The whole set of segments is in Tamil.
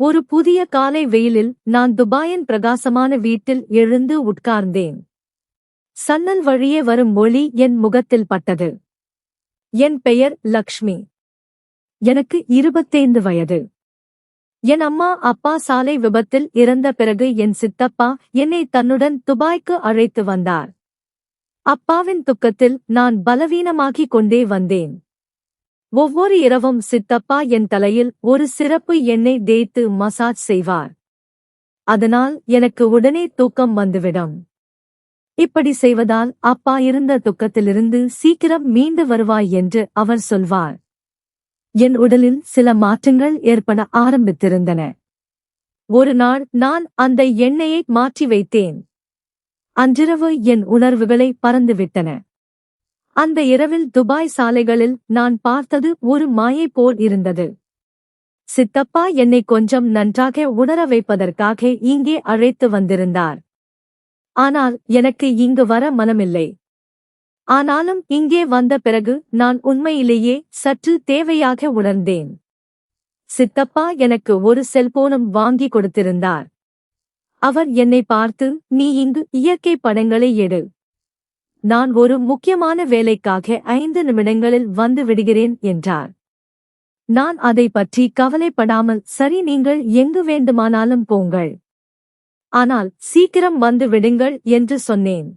ஒரு புதிய காலை வெயிலில் நான் துபாயின் பிரகாசமான வீட்டில் எழுந்து உட்கார்ந்தேன். சன்னல் வழியே வரும் ஒளி என் முகத்தில் பட்டது. என் பெயர் லக்ஷ்மி. எனக்கு 25 வயது. என் அம்மா அப்பா சாலை விபத்தில் இறந்த பிறகு என் சித்தப்பா என்னை தன்னுடன் துபாய்க்கு அழைத்து வந்தார். அப்பாவின் துக்கத்தில் நான் பலவீனமாகிக் கொண்டே வந்தேன். ஒவ்வொரு இரவும் சித்தப்பா என் தலையில் ஒரு சிறப்பு எண்ணெய் தேய்த்து மசாஜ் செய்வார். அதனால் எனக்கு உடனே தூக்கம் வந்துவிடும். இப்படி செய்வதால் அப்பா இருந்த துக்கத்திலிருந்து சீக்கிரம் மீண்டு வருவாய் என்று அவர் சொல்வார். என் உடலில் சில மாற்றங்கள் ஏற்பட ஆரம்பித்திருந்தன. ஒரு நாள் நான் அந்த எண்ணெயை மாற்றி வைத்தேன். அன்றிரவு என் உணர்வுகளை பறந்துவிட்டன. அந்த இரவில் துபாய் சாலைகளில் நான் பார்த்தது ஒரு மாயை போல் இருந்தது. சித்தப்பா என்னை கொஞ்சம் நன்றாக உணர வைப்பதற்காக இங்கே அழைத்து வந்திருந்தார். ஆனால் எனக்கு இங்கு வர மனமில்லை. ஆனாலும் இங்கே வந்த பிறகு நான் உண்மையிலேயே சற்று தேவையாக உணர்ந்தேன். சித்தப்பா எனக்கு ஒரு செல்போனும் வாங்கி கொடுத்திருந்தார். அவர் என்னை பார்த்து, நீ இங்கு இயற்கை படங்களை எடு. நான் ஒரு முக்கியமான வேலைக்காக 5 நிமிடங்களில் வந்து விடுகிறேன் என்றார். நான் அதை பற்றி கவலைப்படாமல், சரி, நீங்கள் எங்கு வேண்டுமானாலும் போங்கள். ஆனால் சீக்கிரம் வந்து விடுங்கள் என்று சொன்னேன்.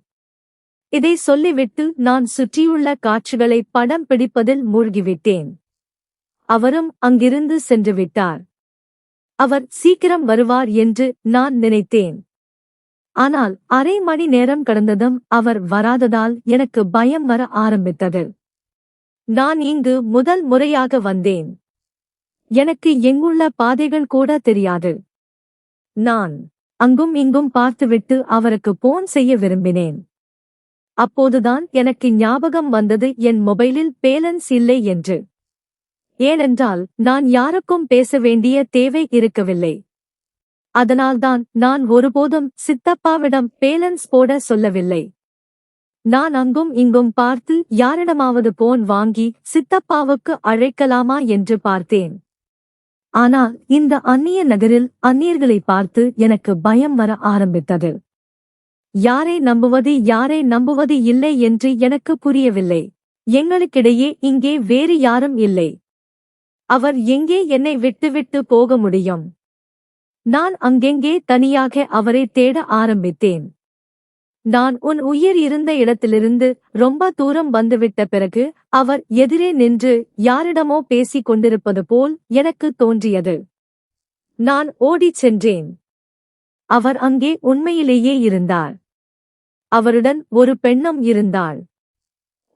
இதை சொல்லிவிட்டு நான் சுற்றியுள்ள காட்சிகளை படம் பிடிப்பதில் மூழ்கிவிட்டேன். அவரும் அங்கிருந்து சென்று விட்டார். அவர் சீக்கிரம் வருவார் என்று நான் நினைத்தேன். ஆனால் அரை மணி நேரம் கடந்ததும் அவர் வராததால் எனக்கு பயம் வர ஆரம்பித்தது. நான் இங்கு முதல் முறையாக வந்தேன். எனக்கு எங்குள்ள பாதைகள் கூட தெரியாது. நான் அங்கும் இங்கும் பார்த்துவிட்டு அவருக்கு போன் செய்ய விரும்பினேன். அப்போதுதான் எனக்கு ஞாபகம் வந்தது என் மொபைலில் பேலன்ஸ் இல்லை என்று. ஏனென்றால் நான் யாருக்கும் பேச வேண்டிய தேவை இருக்கவில்லை. அதனால்தான் நான் ஒருபோதும் சித்தப்பாவிடம் பேலன்ஸ் போட சொல்லவில்லை. நான் அங்கும் இங்கும் பார்த்து யாரிடமாவது போன் வாங்கி சித்தப்பாவுக்கு அழைக்கலாமா என்று பார்த்தேன். ஆனால் இந்த அந்நிய நகரில் அந்நியர்களை பார்த்து எனக்கு பயம் வர ஆரம்பித்தது. யாரை நம்புவது யாரை நம்புவது இல்லை என்று எனக்கு புரியவில்லை. எங்களுக்கிடையே இங்கே வேறு யாரும் இல்லை. அவர் எங்கே என்னை விட்டுவிட்டு போக முடியும்? நான் அங்கெங்கே தனியாக அவரை தேட ஆரம்பித்தேன். நான் உன் உயிர் இருந்த இடத்திலிருந்து ரொம்ப தூரம் வந்துவிட்ட பிறகு அவர் எதிரே நின்று யாரிடமோ பேசிக் கொண்டிருப்பது போல் எனக்கு தோன்றியது. நான் ஓடிச் சென்றேன். அவர் அங்கே உண்மையிலேயே இருந்தார். அவருடன் ஒரு பெண்ணும் இருந்தாள்.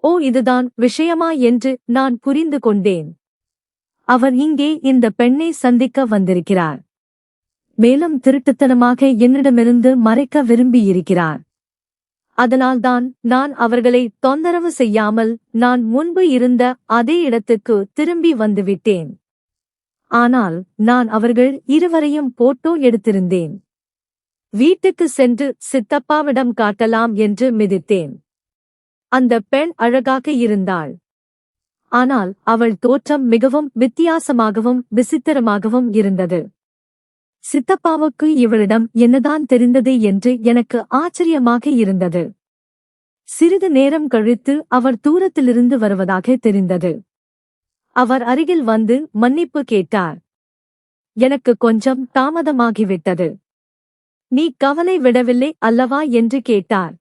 ஓ, இதுதான் விஷயமா என்று நான் புரிந்து கொண்டேன். அவர் இங்கே இந்த பெண்ணை சந்திக்க வந்திருக்கிறார். மேலும் திருட்டுத்தனமாக என்னிடமிருந்து மறைக்க விரும்பியிருக்கிறார். அதனால்தான் நான் அவர்களை தொந்தரவு செய்யாமல் நான் முன்பு இருந்த அதே இடத்துக்கு திரும்பி வந்துவிட்டேன். ஆனால் நான் அவர்கள் இருவரையும் போட்டோ எடுத்திருந்தேன். வீட்டுக்கு சென்று சித்தப்பாவிடம் காட்டலாம் என்று மிதித்தேன். அந்த பெண் அழகாக இருந்தாள். ஆனால் அவள் தோற்றம் மிகவும் வித்தியாசமாகவும் விசித்திரமாகவும் இருந்தது. சித்தப்பாவுக்கு இவளிடம் என்னதான் தெரிந்தது என்று எனக்கு ஆச்சரியமாக இருந்தது. சிறிது நேரம் கழித்து அவர் தூரத்திலிருந்து வருவதாக தெரிந்தது. அவர் அருகில் வந்து மன்னிப்பு கேட்டார். எனக்கு கொஞ்சம் தாமதமாகிவிட்டது. நீ கவலை விடவில்லை அல்லவா என்று கேட்டார்.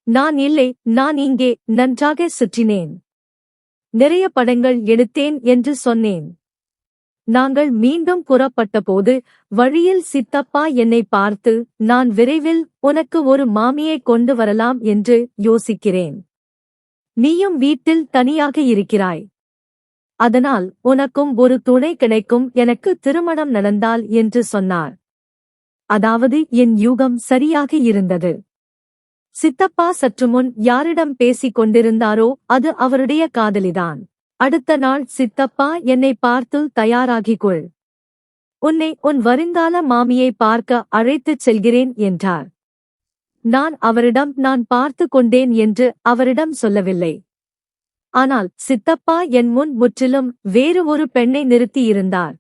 நான் இல்லை, நான் இங்கே நன்றாக சுற்றினேன். நிறைய படங்கள் எடுத்தேன் என்று சொன்னேன். நாங்கள் மீண்டும் புறப்பட்டபோது வழியில் சித்தப்பா என்னை பார்த்து, நான் விரைவில் உனக்கு ஒரு மாமியை கொண்டு வரலாம் என்று யோசிக்கிறேன். நீயும் வீட்டில் தனியாக இருக்கிறாய். அதனால் உனக்கும் ஒரு துணை கிடைக்கும், எனக்கு திருமணம் நடந்தால் என்று சொன்னார். அதாவது என் யூகம் சரியாக இருந்தது. சித்தப்பா சற்றுமுன் யாரிடம் பேசிக் கொண்டிருந்தாரோ அது அவருடைய காதலிதான். அடுத்த நாள் சித்தப்பா என்னை பார்த்து, தயாராகிக்கொள், உன்னை உன் வருங்கால மாமியை பார்க்க அழைத்துச் செல்கிறேன் என்றார். நான் அவரிடம் நான் பார்த்து கொண்டேன் என்று அவரிடம் சொல்லவில்லை. ஆனால் சித்தப்பா என் முன் முற்றிலும் வேறு ஒரு பெண்ணை நிறுத்தியிருந்தார்.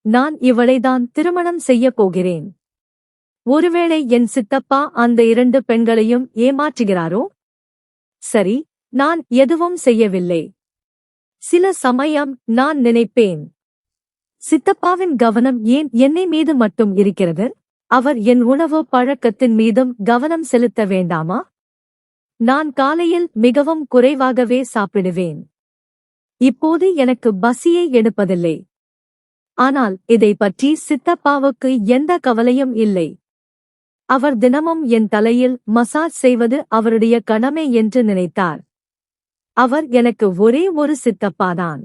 நான் இவளைதான் திருமணம் செய்யப் போகிறேன். ஒருவேளை என் சித்தப்பா அந்த 2 பெண்களையும் ஏமாற்றுகிறாரோ? சரி, நான் எதுவும் செய்யவில்லை. சில சமயம் நான் நினைப்பேன், சித்தப்பாவின் கவனம் ஏன் என்னை மீது மட்டும் இருக்கிறது? அவர் என் உணவு பழக்கத்தின் மீதும் கவனம் செலுத்த வேண்டாமா? நான் காலையில் மிகவும் குறைவாகவே சாப்பிடுவேன். இப்போது எனக்கு பசியை எடுப்பதில்லை. ஆனால் இதை பற்றி சித்தப்பாவுக்கு எந்த கவலையும் இல்லை. அவர் தினமும் என் தலையில் மசாஜ் செய்வது அவருடைய கடமை என்று நினைத்தார். அவர் எனக்கு ஒரே ஒரு சித்தப்பாதான்.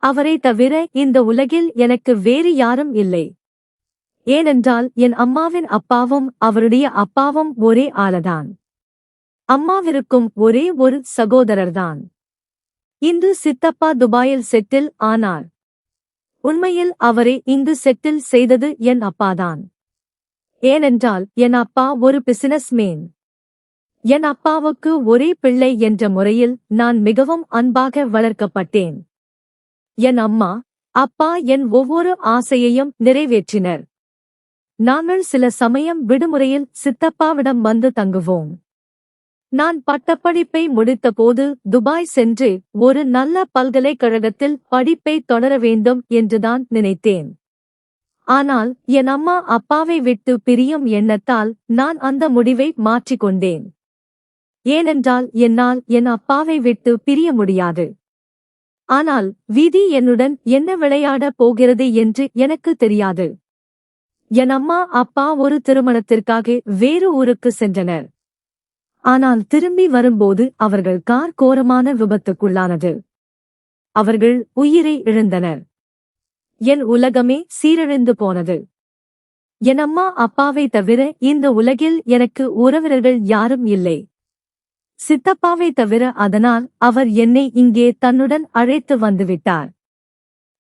அவரை தவிர இந்த உலகில் எனக்கு வேறு யாரும் இல்லை. ஏனென்றால் என் அம்மாவின் அப்பாவும் அவருடைய அப்பாவும் ஒரே ஆளதான். அம்மாவிற்கும் ஒரே ஒரு சகோதரர்தான். இன்று சித்தப்பா துபாயில் செட்டில் ஆனார். உண்மையில் அவரை இங்கு செட்டில் செய்தது என் அப்பாதான். ஏனென்றால் என் அப்பா ஒரு பிசினஸ்மேன். என் அப்பாவுக்கு ஒரே பிள்ளை என்ற முறையில் நான் மிகவும் அன்பாக வளர்க்கப்பட்டேன். என் அம்மா, அப்பா என் ஒவ்வொரு ஆசையையும் நிறைவேற்றினர். நாங்கள் சில சமயம் விடுமுறையில் சித்தப்பாவிடம் வந்து தங்குவோம். நான் பட்டப்படிப்பை முடித்தபோது துபாய் சென்று ஒரு நல்ல பல்கலைக்கழகத்தில் படிப்பை தொடர வேண்டும் என்றுதான் நினைத்தேன். ஆனால் என் அம்மா அப்பாவை விட்டு பிரியும் எண்ணத்தால் நான் அந்த முடிவை மாற்றிக்கொண்டேன். ஏனென்றால் என்னால் என் அப்பாவை விட்டு பிரிய முடியாது. ஆனால் விதி என்னுடன் என்ன விளையாடப் போகிறது என்று எனக்கு தெரியாது. என் அம்மா அப்பா ஒரு திருமணத்திற்காக வேறு ஊருக்கு சென்றனர். ஆனால் திரும்பி வரும்போது அவர்கள் கார் கோரமான விபத்துக்குள்ளானது. அவர்கள் உயிரை இழந்தனர். என் உலகமே சீரழிந்து போனது. என் அம்மா அப்பாவை தவிர இந்த உலகில் எனக்கு உறவினர்கள் யாரும் இல்லை. சித்தப்பாவை தவிர. அதனால் அவர் என்னை இங்கே தன்னுடன் அழைத்து வந்துவிட்டார்.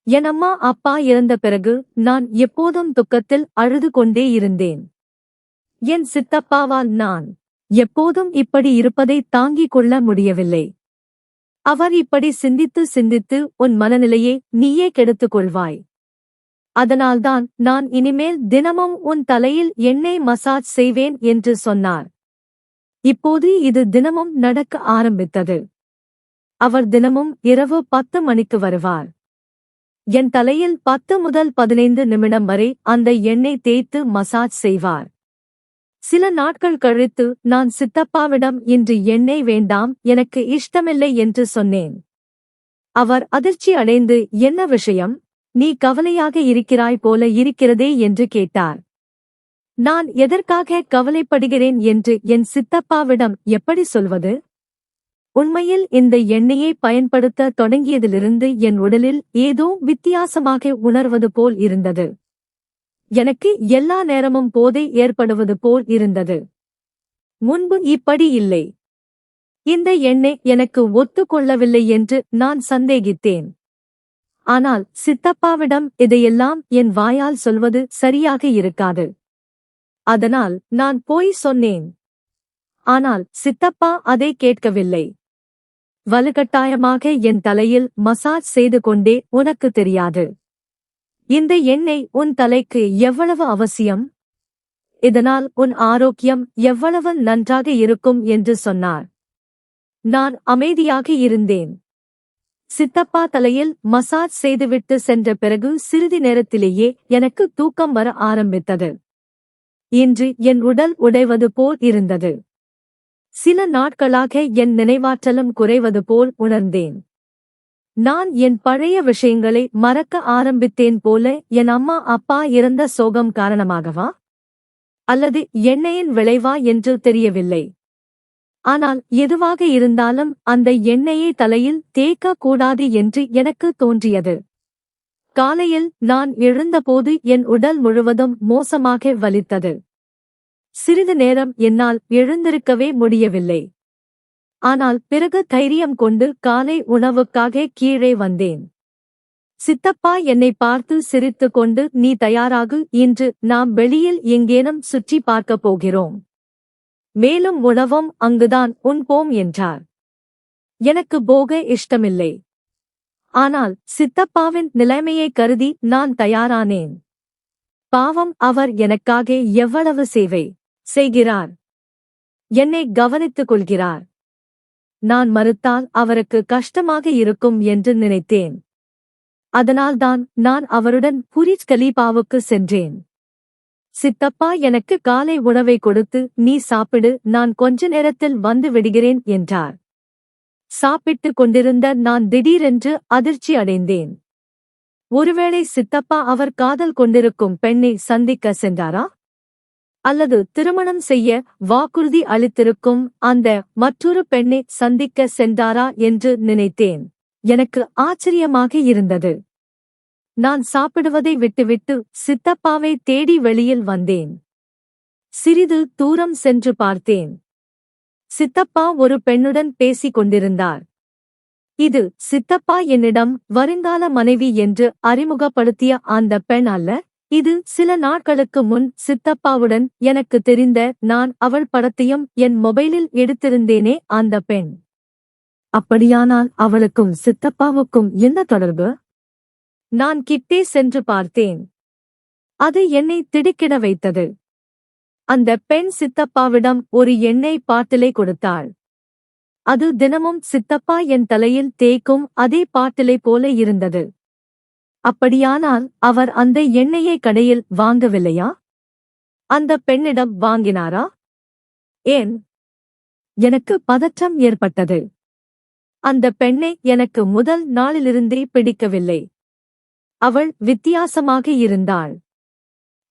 என் அம்மா அப்பா இறந்த பிறகு நான் எப்போதும் துக்கத்தில் அழுது கொண்டே இருந்தேன். என் சித்தப்பாவால் நான் எப்போதும் இப்படி இருப்பதை தாங்கிக் கொள்ள முடியவில்லை. அவர் இப்படி சிந்தித்து சிந்தித்து உன் மனநிலையை நீயே கெடுத்துக் கொள்வாய். அதனால்தான் நான் இனிமேல் தினமும் உன் தலையில் எண்ணெய் மசாஜ் செய்வேன் என்று சொன்னார். இப்போது இது தினமும் நடக்க ஆரம்பித்தது. அவர் தினமும் இரவு 10 மணிக்கு வருவார். என் தலையில் 10 முதல் 15 நிமிடம் வரை அந்த எண்ணெய் தேய்த்து மசாஜ் செய்வார். சில நாட்கள் கழித்து நான் சித்தப்பாவிடம் இன்று எண்ணெய் வேண்டாம், எனக்கு இஷ்டமில்லை என்று சொன்னேன். அவர் அதிர்ச்சி அடைந்து என்ன விஷயம், நீ கவலையாக இருக்கிறாய் போல இருக்கிறதே என்று கேட்டார். நான் எதற்காக கவலைப்படுகிறேன் என்று என் சித்தப்பாவிடம் எப்படி சொல்வது? உண்மையில் இந்த எண்ணெயை பயன்படுத்த தொடங்கியதிலிருந்து என் உடலில் ஏதோ வித்தியாசமாக உணர்வது போல் இருந்தது. எனக்கு எல்லா நேரமும் போதை ஏற்படுவது போல் இருந்தது. முன்பு இப்படி இல்லை. இந்த எண்ணெய் எனக்கு ஒத்துக்கொள்ளவில்லை என்று நான் சந்தேகித்தேன். ஆனால் சித்தப்பாவிடம் இதையெல்லாம் என் வாயால் சொல்வது சரியாக இருக்காது. அதனால் நான் போய் சொன்னேன். ஆனால் சித்தப்பா அதை கேட்கவில்லை. வலுக்கட்டாயமாக என் தலையில் மசாஜ் செய்து கொண்டே, உனக்கு தெரியாது, இந்த எண்ணெய் உன் தலைக்கு எவ்வளவு அவசியம், இதனால் உன் ஆரோக்கியம் எவ்வளவு நன்றாக இருக்கும் என்று சொன்னார். நான் அமைதியாக இருந்தேன். சித்தப்பா தலையில் மசாஜ் செய்துவிட்டு சென்ற பிறகு சிறிது நேரத்திலேயே எனக்கு தூக்கம் வர ஆரம்பித்தது. இன்று என் உடல் உடைவது போல் இருந்தது. சில நாட்களாக என் நினைவாற்றலும் குறைவது போல் உணர்ந்தேன். நான் என் பழைய விஷயங்களை மறக்க ஆரம்பித்தேன் போல. என் அம்மா அப்பா இறந்த சோகம் காரணமாகவா அல்லது எண்ணெயின் விளைவா என்று தெரியவில்லை. ஆனால் எதுவாக இருந்தாலும் அந்த எண்ணெயை தலையில் தேய்க்க கூடாது என்று எனக்கு தோன்றியது. காலையில் நான் எழுந்தபோது என் உடல் முழுவதும் மோசமாக வலித்தது. சிறிது நேரம் என்னால் எழுந்திருக்கவே முடியவில்லை. ஆனால் பிறகு தைரியம் கொண்டு காலை உணவுக்காக கீழே வந்தேன். சித்தப்பா என்னை பார்த்து சிரித்துக் கொண்டு, நீ தயாராகு, இன்று நாம் வெளியில் எங்கேனும் சுற்றி பார்க்கப் போகிறோம். மேலும் உணவும் அங்குதான் உண்போம் என்றார். எனக்கு போக இஷ்டமில்லை. ஆனால் சித்தப்பாவின் நிலைமையை கருதி நான் தயாரானேன். பாவம், அவர் எனக்காக எவ்வளவு சேவை செய்கிறார். என்னை கவனித்துக் கொள்கிறார். நான் மறுத்தால் அவருக்கு கஷ்டமாக இருக்கும் என்று நினைத்தேன். அதனால்தான் நான் அவருடன் புரிஜ் கலீபாவுக்கு சென்றேன். சித்தப்பா எனக்கு காலை உணவை கொடுத்து, நீ சாப்பிடு, நான் கொஞ்ச நேரத்தில் வந்து விடுகிறேன் என்றார். சாப்பிட்டுக் கொண்டிருந்த நான் திடீரென்று அதிர்ச்சி அடைந்தேன். ஒருவேளை சித்தப்பா அவர் காதல் கொண்டிருக்கும் பெண்ணை சந்திக்க சென்றாரா? அல்லது திருமணம் செய்ய வாக்குறுதி அளித்திருக்கும் அந்த மற்றொரு பெண்ணை சந்திக்க சென்றாரா என்று நினைத்தேன். எனக்கு ஆச்சரியமாக இருந்தது. நான் சாப்பிடுவதை விட்டுவிட்டு சித்தப்பாவை தேடி வெளியில் வந்தேன். சிறிது தூரம் சென்று பார்த்தேன். சித்தப்பா ஒரு பெண்ணுடன் பேசிக் கொண்டிருந்தார். இது சித்தப்பா என்னிடம் வருங்கால மனைவி என்று அறிமுகப்படுத்திய அந்த பெண் அல்ல. இது சில நாட்களுக்கு முன் சித்தப்பாவுடன் எனக்கு தெரிந்த, நான் அவள் படத்தையும் என் மொபைலில் எடுத்திருந்தேனே, அந்த பெண். அப்படியானால் அவளுக்கும் சித்தப்பாவுக்கும் என்ன தொடர்பு? நான் கிட்டே சென்று பார்த்தேன். அது என்னை திடுக்கிட வைத்தது. அந்த பெண் சித்தப்பாவிடம் ஒரு எண்ணெய் பாட்டிலை கொடுத்தாள். அது தினமும் சித்தப்பா என் தலையில் தேய்க்கும் அதே பாட்டிலை போல இருந்தது. அப்படியானால் அவர் அந்த எண்ணெயை கடையில் வாங்கவில்லையா? அந்த பெண்ணிடம் வாங்கினாரா? ஏன்? எனக்கு பதற்றம் ஏற்பட்டது. அந்த பெண்ணை எனக்கு முதல் நாளிலிருந்தே பிடிக்கவில்லை. அவள் வித்தியாசமாக இருந்தாள்.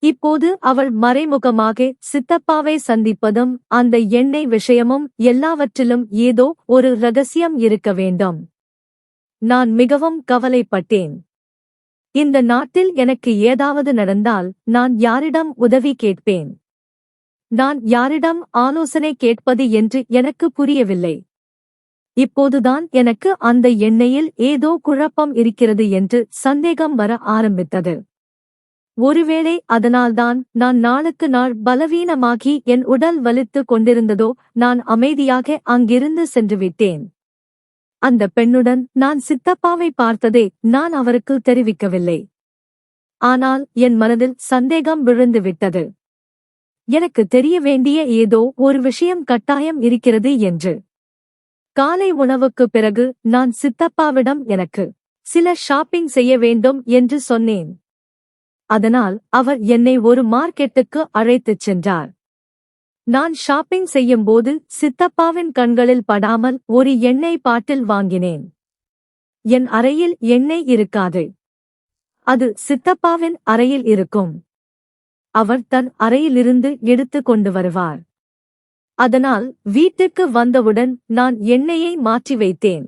இப்போது அவள் மறைமுகமாக சித்தப்பாவை சந்திப்பதும் அந்த எண்ணெய் விஷயமும், எல்லாவற்றிலும் ஏதோ ஒரு ரகசியம் இருக்க வேண்டும். நான் மிகவும் கவலைப்பட்டேன். இந்த நாட்டில் எனக்கு ஏதாவது நடந்தால் நான் யாரிடம் உதவி கேட்பேன்? நான் யாரிடம் ஆலோசனை கேட்பது என்று எனக்கு புரியவில்லை. இப்போதுதான் எனக்கு அந்த எண்ணெயில் ஏதோ குழப்பம் இருக்கிறது என்று சந்தேகம் வர ஆரம்பித்தது. ஒருவேளை அதனால்தான் நான் நாளுக்கு நாள் பலவீனமாகி என் உடல் வலித்துக் கொண்டிருந்ததோ. நான் அமைதியாக அங்கிருந்து சென்றுவிட்டேன். அந்த பெண்ணுடன் நான் சித்தப்பாவை பார்த்ததை நான் அவருக்கு தெரிவிக்கவில்லை. ஆனால் என் மனதில் சந்தேகம் விழுந்து விட்டது. எனக்கு தெரிய வேண்டிய ஏதோ ஒரு விஷயம் கட்டாயம் இருக்கிறது என்று. காலை உணவுக்கு பிறகு நான் சித்தப்பாவிடம் எனக்கு சில ஷாப்பிங் செய்ய வேண்டும் என்று சொன்னேன். அதனால் அவர் என்னை ஒரு மார்க்கெட்டுக்கு அழைத்துச் சென்றார். நான் ஷாப்பிங் செய்யும்போது சித்தப்பாவின் கண்களில் படாமல் ஒரு எண்ணெய் பாட்டில் வாங்கினேன். என் அறையில் எண்ணெய் இருக்காது. அது சித்தப்பாவின் அறையில் இருக்கும். அவர் தன் அறையிலிருந்து எடுத்து கொண்டு வருவார். அதனால் வீட்டுக்கு வந்தவுடன் நான் எண்ணெயை மாற்றி வைத்தேன்.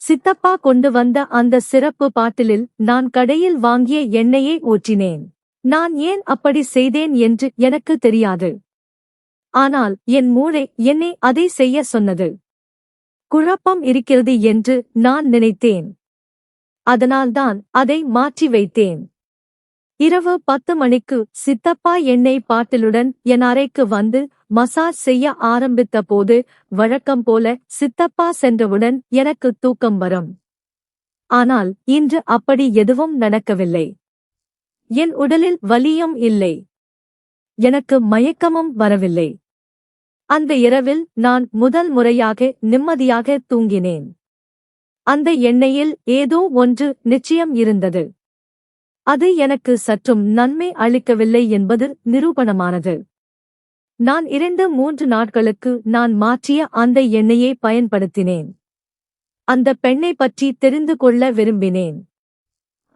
சித்தப்பா கொண்டு வந்த அந்த சிறப்பு பாட்டிலில் நான் கடையில் வாங்கிய எண்ணெயை ஊற்றினேன். நான் ஏன் அப்படி செய்தேன் என்று எனக்கு தெரியாது. ஆனால் என் மூளை என்னை அதை செய்ய சொன்னது. குழப்பம் இருக்கிறது என்று நான் நினைத்தேன். அதனால்தான் அதை மாற்றி வைத்தேன். இரவு 10 மணிக்கு சித்தப்பா எண்ணெய் பாட்டிலுடன் என் அறைக்கு வந்து மசாஜ் செய்ய ஆரம்பித்த போது, வழக்கம் போல சித்தப்பா சென்றவுடன் எனக்கு தூக்கம் வரும். ஆனால் இன்று அப்படி எதுவும் நடக்கவில்லை. என் உடலில் வலியும் இல்லை. எனக்கு மயக்கமும் வரவில்லை. அந்த இரவில் நான் முதல் முறையாக நிம்மதியாக தூங்கினேன். அந்த எண்ணெயில் ஏதோ ஒன்று நிச்சயம் இருந்தது. அது எனக்கு சற்றும் நன்மை அளிக்கவில்லை என்பது நிரூபணமானது. நான் 2-3 நாட்களுக்கு நான் மாற்றிய அந்த எண்ணெயை பயன்படுத்தினேன். அந்த பெண்ணை பற்றி தெரிந்து கொள்ள விரும்பினேன்.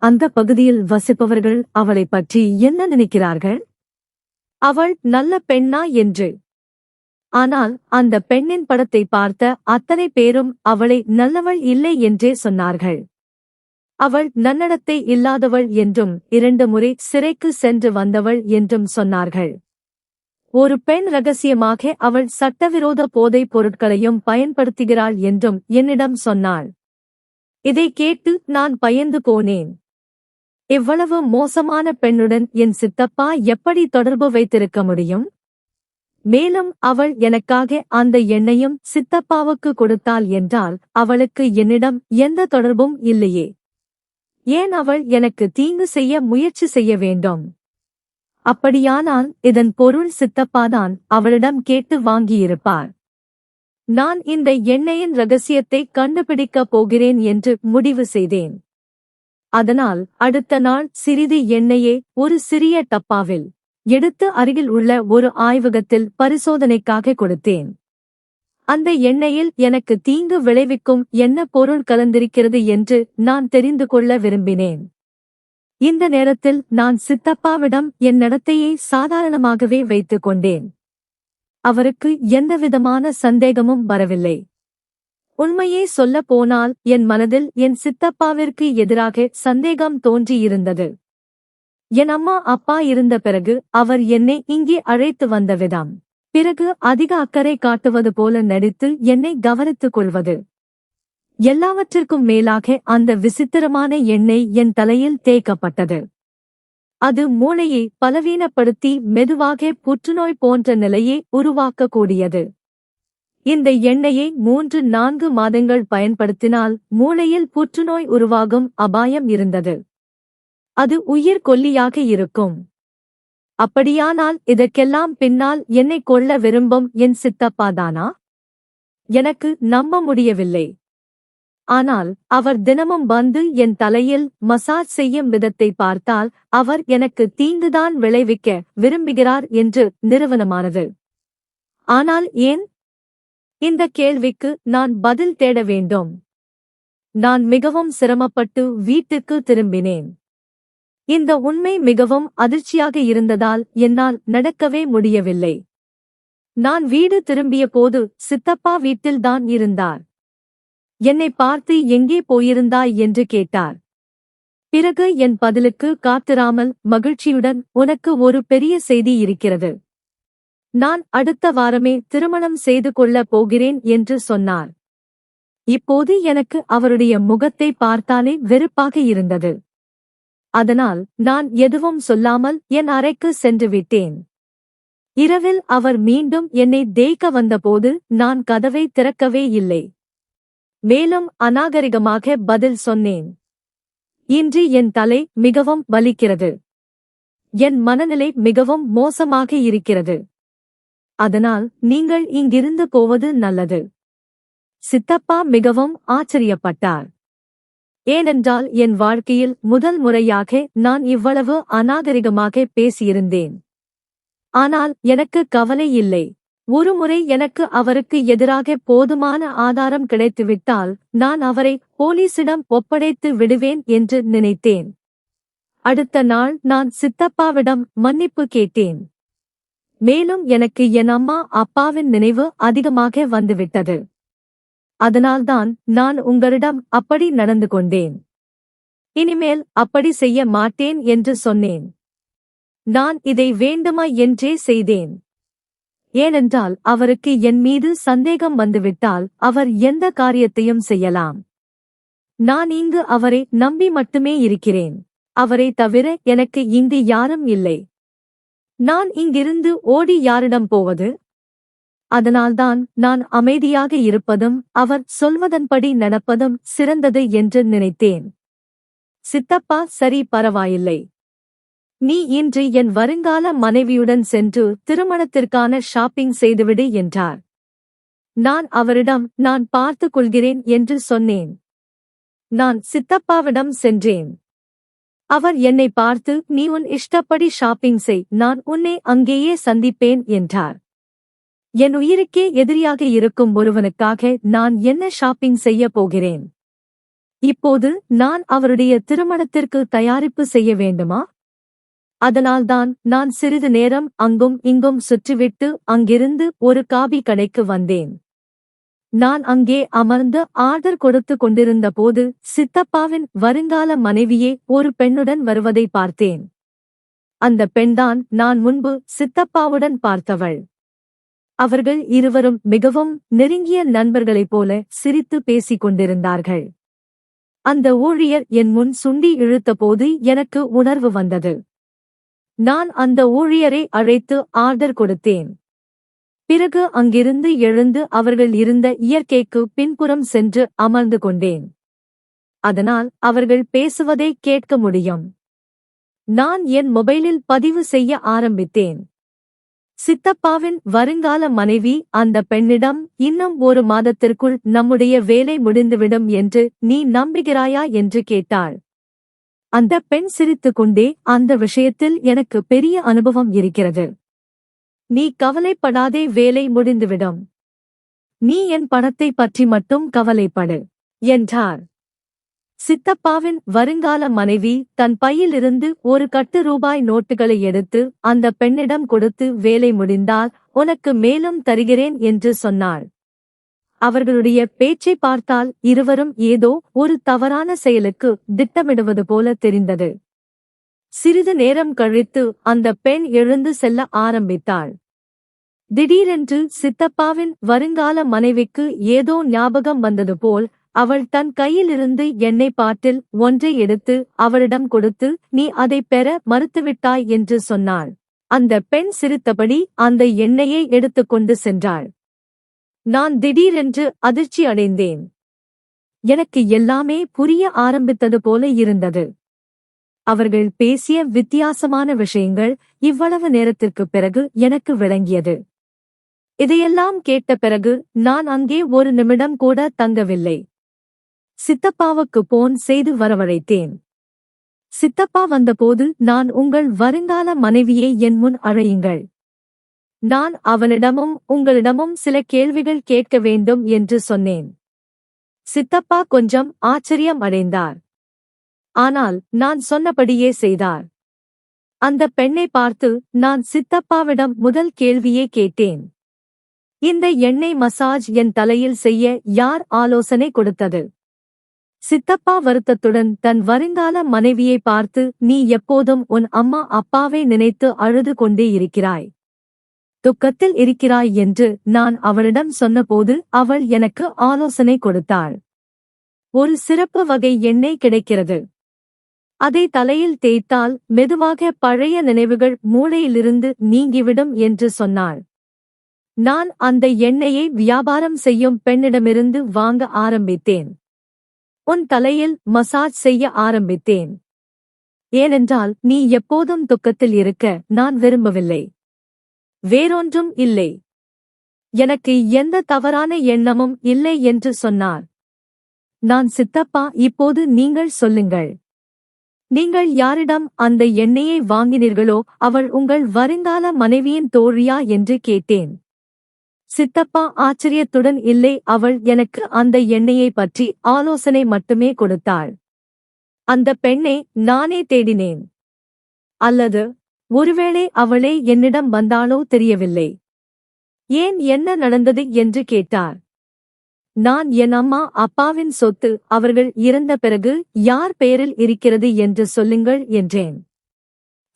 அந்த பகுதியில் வசிப்பவர்கள் அவளைப் பற்றி என்ன நினைக்கிறார்கள்? அவள் நல்ல பெண்ணா என்று. ஆனால் அந்த பெண்ணின் படத்தை பார்த்த அத்தனை பேரும் அவளை நல்லவள் இல்லை என்றே சொன்னார்கள். அவள் நன்னடத்தை இல்லாதவள் என்றும் 2 முறை சிறைக்கு சென்று வந்தவள் என்றும் சொன்னார்கள். ஒரு பெண் ரகசியமாக அவள் சட்டவிரோத போதைப் பொருட்களையும் பயன்படுத்துகிறாள் என்றும் என்னிடம் சொன்னாள். இதை கேட்டு நான் பயந்து போனேன். இவ்வளவு மோசமான பெண்ணுடன் என் சித்தப்பா எப்படி தொடர்பு வைத்திருக்க முடியும்? மேலும் அவள் எனக்காக அந்த எண்ணெயும் சித்தப்பாவுக்கு கொடுத்தாள் என்றால் அவளுக்கு என்னிடம் எந்த தொடர்பும் இல்லையே. ஏன் அவள் எனக்கு தீங்கு செய்ய முயற்சி செய்ய வேண்டும்? அப்படியானால் இதன் பொருள் சித்தப்பாதான் அவளிடம் கேட்டு வாங்கியிருப்பார். நான் இந்த எண்ணெயின் ரகசியத்தை கண்டுபிடிக்கப் போகிறேன் என்று முடிவு செய்தேன். அதனால் அடுத்த நாள் சிறிது எண்ணெயை ஒரு சிறிய டப்பாவில் எடுத்து அருகில் உள்ள ஒரு ஆய்வகத்தில் பரிசோதனைக்காக கொடுத்தேன். அந்த எண்ணெயில் எனக்கு தீங்கு விளைவிக்கும் என்ன பொருள் கலந்திருக்கிறது என்று நான் தெரிந்து கொள்ள விரும்பினேன். இந்த நேரத்தில் நான் சித்தப்பாவிடம் என் நடத்தையை சாதாரணமாகவே வைத்துக் கொண்டேன். அவருக்கு எந்தவிதமான சந்தேகமும் வரவில்லை. உண்மையே சொல்ல போனால் என் மனதில் என் சித்தப்பாவிற்கு எதிராக சந்தேகம் தோன்றியிருந்தது. என் அம்மா அப்பா இருந்த பிறகு அவர் என்னை இங்கே அழைத்து வந்த விதம், பிறகு அதிக அக்கறை காட்டுவது போல நடித்து என்னை கவனித்துக் கொள்வது, எல்லாவற்றிற்கும் மேலாக அந்த விசித்திரமான எண்ணெய் என் தலையில் தேய்க்கப்பட்டது. அது மூளையை பலவீனப்படுத்தி மெதுவாக புற்றுநோய் போன்ற நிலையை உருவாக்கக்கூடியது. இந்த எண்ணெயை 3-4 மாதங்கள் பயன்படுத்தினால் மூளையில் புற்றுநோய் உருவாகும் அபாயம் இருந்தது. அது உயிர்கொல்லியாக இருக்கும். அப்படியானால் இதற்கெல்லாம் பின்னால் என்னை கொல்ல விரும்பும் என் சித்தப்பாதானா? எனக்கு நம்ப முடியவில்லை. ஆனால் அவர் தினமும் வந்து என் தலையில் மசாஜ் செய்யும் விதத்தை பார்த்தால் அவர் எனக்கு தீங்குதான் விளைவிக்க விரும்புகிறார் என்று நிறுவனமானது. ஆனால் ஏன்? இந்த கேள்விக்கு நான் பதில் தேட வேண்டும். நான் மிகவும் சிரமப்பட்டு வீட்டுக்கு திரும்பினேன். இந்த உண்மை மிகவும் அதிர்ச்சியாக இருந்ததால் என்னால் நடக்கவே முடியவில்லை. நான் வீடு திரும்பிய போது சித்தப்பா வீட்டில்தான் இருந்தார். என்னை பார்த்து எங்கே போயிருந்தாய் என்று கேட்டார். பிறகு என் பதிலுக்கு காத்திராமல் மகிழ்ச்சியுடன், உனக்கு ஒரு பெரிய செய்தி இருக்கிறது. நான் அடுத்த வாரமே திருமணம் செய்து கொள்ளப் போகிறேன் என்று சொன்னார். இப்போது எனக்கு அவருடைய முகத்தை பார்த்தாலே வெறுப்பாக இருந்தது. அதனால் நான் எதுவும் சொல்லாமல் என் அறைக்கு சென்று விட்டேன். இரவில் அவர் மீண்டும் என்னை தேய்க்க வந்தபோது நான் கதவை திறக்கவே இல்லை. மேலும் அநாகரிகமாக பதில் சொன்னேன். இன்று என் தலை மிகவும் வலிக்கிறது. என் மனநிலை மிகவும் மோசமாக இருக்கிறது. அதனால் நீங்கள் இங்கிருந்து போவது நல்லது. சித்தப்பா மிகவும் ஆச்சரியப்பட்டார். ஏனென்றால் என் வாழ்க்கையில் முதல் முறையாக நான் இவ்வளவு அநாகரிகமாக பேசியிருந்தேன். ஆனால் எனக்கு கவலை இல்லை. ஒருமுறை எனக்கு அவருக்கு எதிராக போதுமான ஆதாரம் கிடைத்துவிட்டால் நான் அவரை போலீசிடம் ஒப்படைத்து விடுவேன் என்று நினைத்தேன். அடுத்த நாள் நான் சித்தப்பாவிடம் மன்னிப்பு கேட்டேன். மேலும் எனக்கு என் அம்மா அப்பாவின் நினைவு அதிகமாக வந்துவிட்டது. அதனால்தான் நான் உங்களிடம் அப்படி நடந்து கொண்டேன். இனிமேல் அப்படி செய்ய மாட்டேன் என்று சொன்னேன். நான் இதை வேண்டுமா என்றே செய்தேன். ஏனென்றால் அவருக்கு என் மீது சந்தேகம் வந்துவிட்டால் அவர் எந்த காரியத்தையும் செய்யலாம். நான் இங்கு அவரை நம்பி மட்டுமே இருக்கிறேன். அவரை தவிர எனக்கு இங்கு யாரும் இல்லை. நான் இங்கிருந்து ஓடி யாரிடம் போவது? அதனால்தான் நான் அமைதியாக இருப்பதும் அவர் சொல்வதன்படி நடப்பதும் சிறந்தது என்று நினைத்தேன். சித்தப்பா, சரி, பரவாயில்லை. நீ இன்று என் வருங்கால மனைவியுடன் சென்று திருமணத்திற்கான ஷாப்பிங் செய்துவிடு என்றார். நான் அவரிடம் நான் பார்த்துக் கொள்கிறேன் என்று சொன்னேன். நான் சித்தப்பாவிடம் சென்றேன். அவர் என்னை பார்த்து, நீ உன் இஷ்டப்படி ஷாப்பிங் செய், நான் உன்னை அங்கேயே சந்திப்பேன் என்றார். என் உயிருக்கே எதிரியாக இருக்கும் ஒருவனுக்காக நான் என்ன ஷாப்பிங் செய்ய போகிறேன்? இப்போது நான் அவருடைய திருமணத்திற்கு தயாரிப்பு செய்ய வேண்டுமா? அதனால்தான் நான் சிறிது நேரம் அங்கும் இங்கும் சுற்றிவிட்டு அங்கிருந்து ஒரு காபி கடைக்கு வந்தேன். நான் அங்கே அமர்ந்து ஆர்டர் கொடுத்து கொண்டிருந்த போது சித்தப்பாவின் வருங்கால மனைவியே ஒரு பெண்ணுடன் வருவதை பார்த்தேன். அந்த பெண்தான் நான் முன்பு சித்தப்பாவுடன் பார்த்தவள். அவர்கள் இருவரும் மிகவும் நெருங்கிய நண்பர்களைப் போல சிரித்து பேசிக் கொண்டிருந்தார்கள். அந்த ஊழியர் என் முன் சுண்டி இழுத்தபோது எனக்கு உணர்வு வந்தது. நான் அந்த ஊழியரை அழைத்து ஆர்டர் கொடுத்தேன். பிறகு அங்கிருந்து எழுந்து அவர்கள் இருந்த இயற்கைக்கு பின்புறம் சென்று அமர்ந்து கொண்டேன். அதனால் அவர்கள் பேசுவதை கேட்க முடியும். நான் என் மொபைலில் பதிவு செய்ய ஆரம்பித்தேன். சித்தப்பாவின் வருங்கால மனைவி அந்த பெண்ணிடம், இன்னும் 1 மாதத்திற்குள் நம்முடைய வேலை முடிந்துவிடும் என்று நீ நம்புகிறாயா என்று கேட்டாள். அந்த பெண் சிரித்துக்கொண்டே, அந்த விஷயத்தில் எனக்கு பெரிய அனுபவம் இருக்கிறது. நீ கவலைப்படாதே, வேலை முடிந்துவிடும். நீ என் பணத்தை பற்றி மட்டும் கவலைப்படு என்றார். சித்தப்பாவின் வருங்கால மனைவி தன் பையிலிருந்து 1 கட்டு ரூபாய் நோட்டுகளை எடுத்து அந்த பெண்ணிடம் கொடுத்து, வேலை முடிந்தால் உனக்கு மேலும் தருகிறேன் என்று சொன்னாள். அவர்களுடைய பேச்சை பார்த்தால் இருவரும் ஏதோ ஒரு தவறான செயலுக்கு திட்டமிடுவது போல தெரிந்தது. சிறிது நேரம் கழித்து அந்த பெண் எழுந்து செல்ல ஆரம்பித்தாள். திடீரென்று சித்தப்பாவின் வருங்கால மனைவிக்கு ஏதோ ஞாபகம் வந்தது போல் அவள் தன் கையிலிருந்து எண்ணெய் பாட்டில் ஒன்றை எடுத்து அவளிடம் கொடுத்து, நீ அதை பெற மறுத்துவிட்டாய் என்று சொன்னாள். அந்த பெண் சிரித்தபடி அந்த எண்ணெயை எடுத்துக்கொண்டு சென்றாள். நான் திடீரென்று அதிர்ச்சி அடைந்தேன். எனக்கு எல்லாமே புரிய ஆரம்பித்தது போல இருந்தது. அவர்கள் பேசிய வித்தியாசமான விஷயங்கள் இவ்வளவு நேரத்திற்குப் பிறகு எனக்கு விளங்கியது. இதையெல்லாம் கேட்ட பிறகு நான் அங்கே 1 நிமிடம் கூட தங்கவில்லை. சித்தப்பாவுக்கு போன் செய்து வரவழைத்தேன். சித்தப்பா வந்தபோது, நான் உங்கள் வருங்கால மனைவியை என் முன் அழையுங்கள். நான் அவனிடமும் உங்களிடமும் சில கேள்விகள் கேட்க வேண்டும் என்று சொன்னேன். சித்தப்பா கொஞ்சம் ஆச்சரியம் அடைந்தார். ஆனால் நான் சொன்னபடியே செய்தார். அந்த பெண்ணை பார்த்து நான் சித்தப்பாவிடம் முதல் கேள்வியே கேட்டேன். இந்த எண்ணெய் மசாஜ் என் தலையில் செய்ய யார் ஆலோசனை கொடுத்தது? சித்தப்பா வருத்தத்துடன் தன் வருங்கால மனைவியை பார்த்து, நீ எப்போதும் உன் அம்மா அப்பாவை நினைத்து அழுது கொண்டே இருக்கிறாய், துக்கத்தில் இருக்கிறாய் என்று நான் அவளிடம் சொன்னபோது அவள் எனக்கு ஆலோசனை கொடுத்தாள். ஒரு சிறப்பு வகை எண்ணெய் கிடைக்கிறது. அதை தலையில் தேய்த்தால் மெதுவாக பழைய நினைவுகள் மூளையிலிருந்து நீங்கிவிடும் என்று சொன்னாள். நான் அந்த எண்ணெயை வியாபாரம் செய்யும் பெண்ணிடமிருந்து வாங்க ஆரம்பித்தேன். உன் தலையில் மசாஜ் செய்ய ஆரம்பித்தேன். ஏனென்றால் நீ எப்போதும் துக்கத்தில் இருக்க நான் விரும்பவில்லை. வேறொன்றும் இல்லை. எனக்கு எந்த தவறான எண்ணமும் இல்லை என்று சொன்னார். நான், சித்தப்பா, இப்போது நீங்கள் சொல்லுங்கள். நீங்கள் யாரிடம் அந்த எண்ணெயை வாங்கினீர்களோ அவள் உங்கள் வருங்கால மனைவியின் தோழியா என்று கேட்டேன். சித்தப்பா ஆச்சரியத்துடன், இல்லை, அவள் எனக்கு அந்த எண்ணெயை பற்றி ஆலோசனை மட்டுமே கொடுத்தாள். அந்த பெண்ணை நானே தேடினேன். அல்லது ஒருவேளை அவளே என்னிடம் வந்தாளோ தெரியவில்லை. ஏன், என்ன நடந்தது என்று கேட்டார். நான், என் அம்மா அப்பாவின் சொத்து அவர்கள் இறந்த பிறகு யார் பெயரில் இருக்கிறது என்று சொல்லுங்கள் என்றேன்.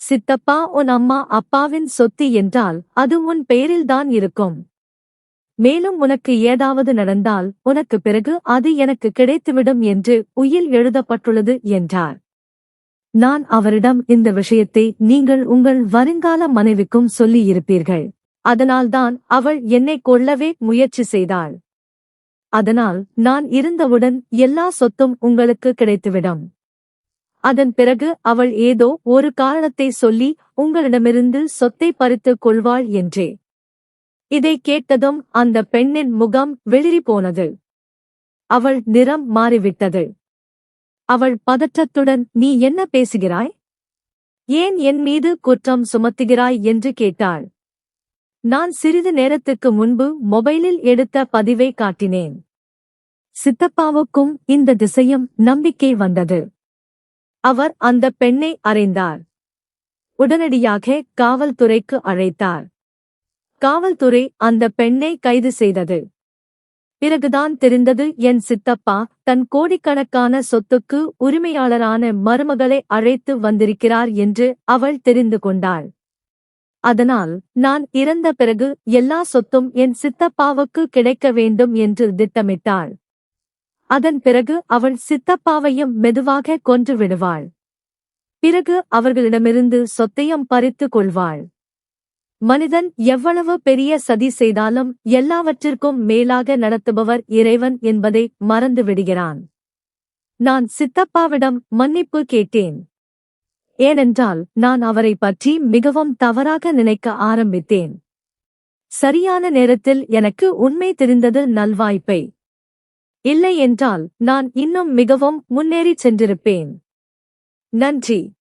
சித்தப்பா, உன் அம்மா அப்பாவின் சொத்து என்றால் அது உன் பெயரில்தான் இருக்கும். மேலும் உனக்கு ஏதாவது நடந்தால் உனக்கு பிறகு அது எனக்கு கிடைத்துவிடும் என்று உயில் எழுதப்பட்டுள்ளது என்றார். நான் அவரிடம், இந்த விஷயத்தை நீங்கள் உங்கள் வருங்கால மனைவிக்கும் சொல்லியிருப்பீர்கள். அதனால்தான் அவள் என்னை கொல்லவே முயற்சி செய்தாள். அதனால் நான் இருந்தவுடன் எல்லா சொத்தும் உங்களுக்கு கிடைத்துவிடும். அதன் பிறகு அவள் ஏதோ ஒரு காரணத்தை சொல்லி உங்களிடமிருந்து சொத்தை பறித்துக் கொள்வாள் என்றே. இதை கேட்டதும் அந்த பெண்ணின் முகம் வெளிரி போனது. அவள் நிறம் மாறிவிட்டது. அவள் பதற்றத்துடன், நீ என்ன பேசுகிறாய்? ஏன் என் மீது குற்றம் சுமத்துகிறாய் என்று கேட்டாள். நான் சிறிது நேரத்துக்கு முன்பு மொபைலில் எடுத்த பதிவை காட்டினேன். சித்தப்பாவுக்கும் இந்த திசையும் நம்பிக்கை வந்தது. அவர் அந்த பெண்ணை அறைந்தார். உடனடியாக காவல்துறைக்கு அழைத்தார். காவல்துறை அந்த பெண்ணை கைது செய்தது. பிறகுதான் தெரிந்தது, என் சித்தப்பா தன் கோடிக்கணக்கான சொத்துக்கு உரிமையாளரான மருமகளை அழைத்து வந்திருக்கிறார் என்று அவள் தெரிந்து கொண்டாள். அதனால் நான் இறந்த பிறகு எல்லா சொத்தும் என் சித்தப்பாவுக்கு கிடைக்க வேண்டும் என்று திட்டமிட்டாள். அதன் பிறகு அவள் சித்தப்பாவையும் மெதுவாக கொன்று விடுவாள். பிறகு அவர்களிடமிருந்து சொத்தையும் பறித்து கொள்வாள். மனிதன் எவ்வளவு பெரிய சதி செய்தாலும் எல்லாவற்றிற்கும் மேலாக நடத்துபவர் இறைவன் என்பதை மறந்து விடுகிறான். நான் சித்தப்பாவிடம் மன்னிப்பு கேட்டேன். ஏனென்றால் நான் அவரை பற்றி மிகவும் தவறாக நினைக்க ஆரம்பித்தேன். சரியான நேரத்தில் எனக்கு உண்மை தெரிந்தது நல்வாய்ப்பை. இல்லை என்றால் நான் இன்னும் மிகவும் முன்னேறிச் சென்றிருப்பேன். நன்றி.